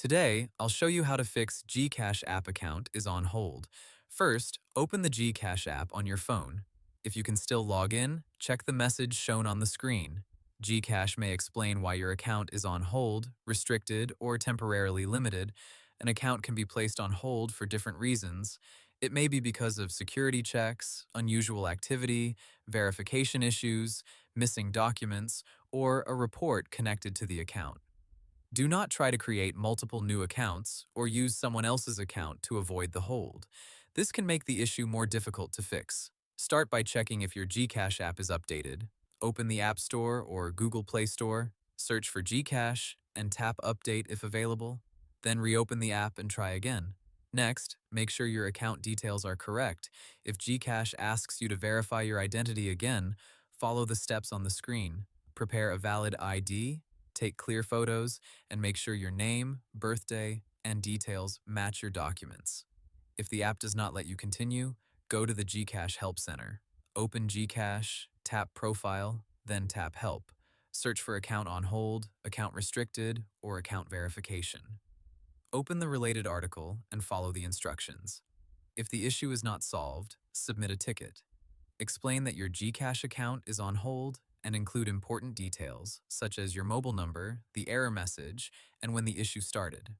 Today, I'll show you how to fix GCash app account is on hold. First, open the GCash app on your phone. If you can still log in, check the message shown on the screen. GCash may explain why your account is on hold, restricted, or temporarily limited. An account can be placed on hold for different reasons. It may be because of security checks, unusual activity, verification issues, missing documents, or a report connected to the account. Do not try to create multiple new accounts or use someone else's account to avoid the hold. This can make the issue more difficult to fix. Start by checking if your GCash app is updated. Open the App Store or Google Play Store, search for GCash, and tap Update if available. Then reopen the app and try again. Next, make sure your account details are correct. If GCash asks you to verify your identity again, follow the steps on the screen. Prepare a valid ID, take clear photos, and make sure your name, birthday, and details match your documents. If the app does not let you continue, go to the GCash Help Center. Open GCash, tap Profile, then tap Help. Search for account on hold, account restricted, or account verification. Open the related article and follow the instructions. If the issue is not solved, submit a ticket. Explain that your GCash account is on hold and include important details, such as your mobile number, the error message, and when the issue started.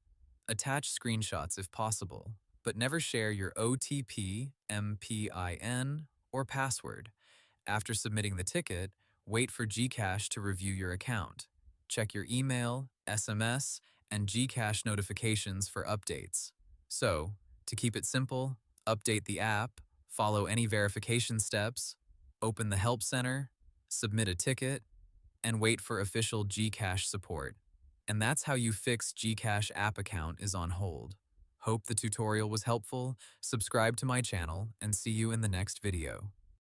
Attach screenshots if possible, but never share your OTP, MPIN, or password. After submitting the ticket, wait for GCash to review your account. Check your email, SMS, and GCash notifications for updates. So, to keep it simple, update the app, follow any verification steps, open the Help Center, submit a ticket, and wait for official GCash support. And that's how you fix GCash app account is on hold. Hope the tutorial was helpful, subscribe to my channel, and see you in the next video.